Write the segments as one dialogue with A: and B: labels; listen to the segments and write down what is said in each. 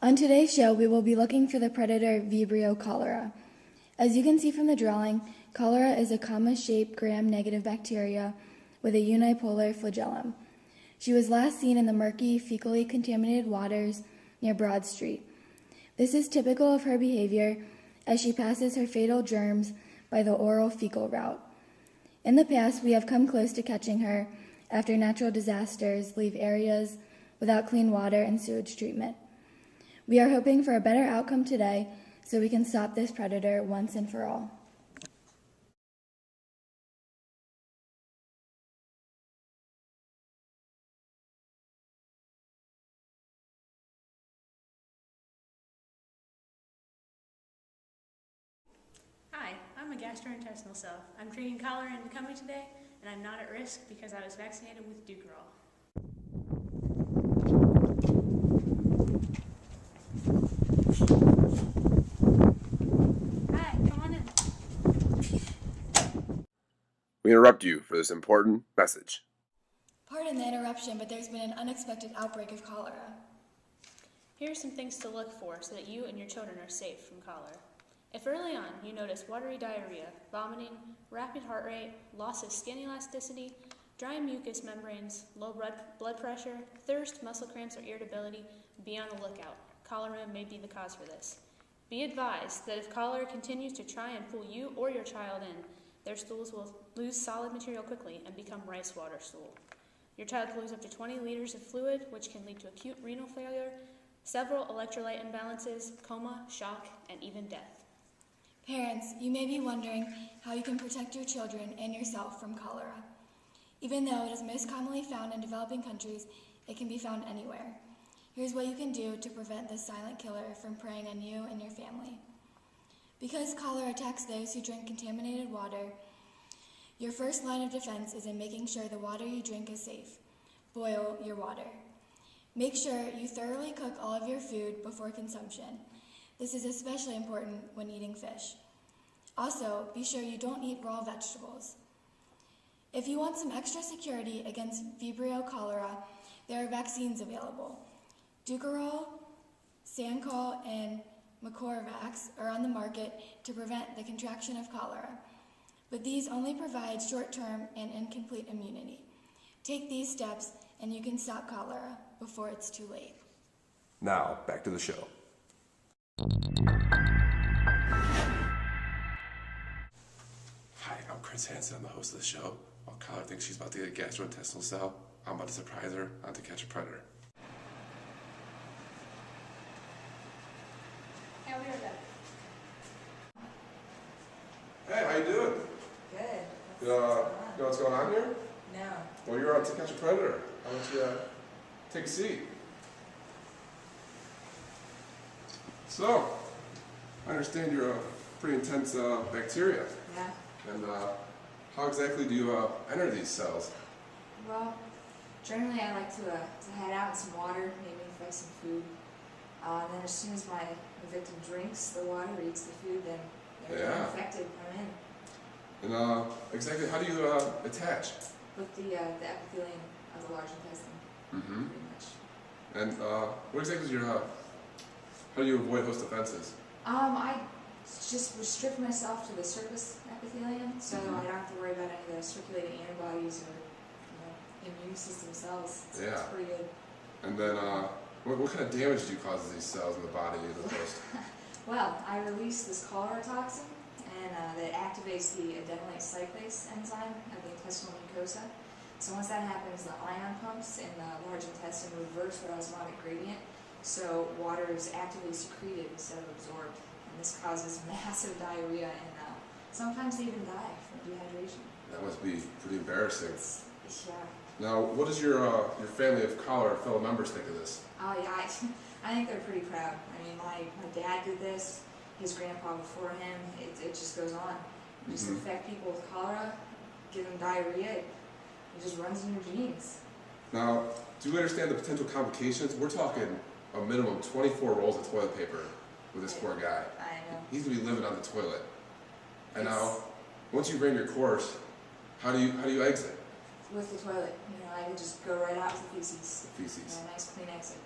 A: On today's show, we will be looking for the predator Vibrio cholera. As you can see from the drawing, cholera is a comma-shaped gram-negative bacteria with a unipolar flagellum. She was last seen in the murky, fecally contaminated waters near Broad Street. This is typical of her behavior as she passes her fatal germs by the oral fecal route. In the past, we have come close to catching her after natural disasters leave areas without clean water and sewage treatment. We are hoping for a better outcome today so we can stop this predator once and for all.
B: Hi, I'm a gastrointestinal cell. I'm treating cholera in the company today, and I'm not at risk because I was vaccinated with Dukerol. Hi, come on in.
C: We interrupt you for this important message.
A: Pardon the interruption, but there's been an unexpected outbreak of cholera.
B: Here are some things to look for so that you and your children are safe from cholera. If early on you notice watery diarrhea, vomiting, rapid heart rate, loss of skin elasticity, dry mucous membranes, low blood pressure, thirst, muscle cramps, or irritability, be on the lookout. Cholera may be the cause for this. Be advised that if cholera continues to try and pull you or your child in, their stools will lose solid material quickly and become rice water stool. Your child can lose up to 20 liters of fluid, which can lead to acute renal failure, several electrolyte imbalances, coma, shock, and even death.
A: Parents, you may be wondering how you can protect your children and yourself from cholera. Even though it is most commonly found in developing countries, it can be found anywhere. Here's what you can do to prevent this silent killer from preying on you and your family. Because cholera attacks those who drink contaminated water, your first line of defense is in making sure the water you drink is safe. Boil your water. Make sure you thoroughly cook all of your food before consumption. This is especially important when eating fish. Also, be sure you don't eat raw vegetables. If you want some extra security against Vibrio cholera, there are vaccines available. Dukerol, Sancol, and Microvax are on the market to prevent the contraction of cholera, but these only provide short-term and incomplete immunity. Take these steps and you can stop cholera before it's too late.
C: Now, back to the show. Hi, I'm Chris Hansen. I'm the host of the show. While Kyler thinks she's about to get a gastrointestinal cell, I'm about to surprise her on To Catch a Predator.
B: Yeah, we are done.
C: Hey, how you doing?
D: Good.
C: You know what's going on here?
D: No.
C: Well, you're on To Catch a Predator. Why don't you take a seat? So, I understand you're a pretty intense bacteria.
D: Yeah.
C: And how exactly do you enter these cells?
D: Well, generally I like to head out with some water, maybe fry some food. And then as soon as my victim drinks the water or eats the food, then they're infected, come in.
C: And exactly how do you attach?
D: With the epithelium of the large intestine, pretty much.
C: And what exactly is your, how do you avoid host offenses?
D: I just restrict myself to the surface epithelium, so I don't have to worry about any of the circulating antibodies or immune system cells. So it's pretty good.
C: And then what kind of damage do you cause to these cells in the body of the host?
D: Well, I release this cholera toxin, and that activates the adenylate cyclase enzyme of the intestinal mucosa. So once that happens, the ion pumps in the large intestine reverse their osmotic gradient, so water is actively secreted instead of absorbed. And this causes massive diarrhea, and sometimes they even die from dehydration.
C: That must be pretty embarrassing.
D: Yeah.
C: Now, what does your family of cholera fellow members think of this?
D: Oh yeah, I think they're pretty proud. I mean, my dad did this, his grandpa before him, it just goes on. You just infect people with cholera, give them diarrhea, it just runs in your genes.
C: Now, do you understand the potential complications? We're talking a minimum 24 rolls of toilet paper with this poor guy.
D: I know.
C: He's gonna be living on the toilet. And now, once you ran your course, how do you exit?
D: with the toilet. You know, I could just go right out with the feces.
C: The feces.
D: And a nice clean exit.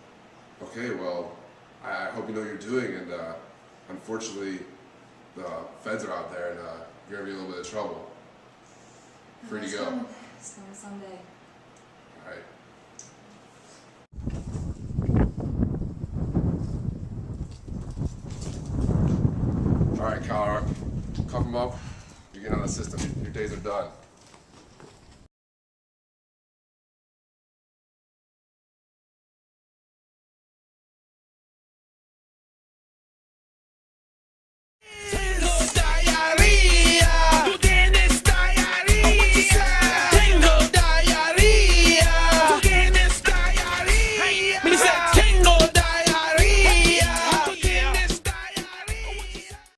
C: Okay, well, I hope you know what you're doing, and unfortunately, the feds are out there, and you're gonna be in a little bit of trouble. Free to go.
D: It's coming someday.
C: All right. All right, Cholera, cuff them up. You're getting on the system. Your days are done.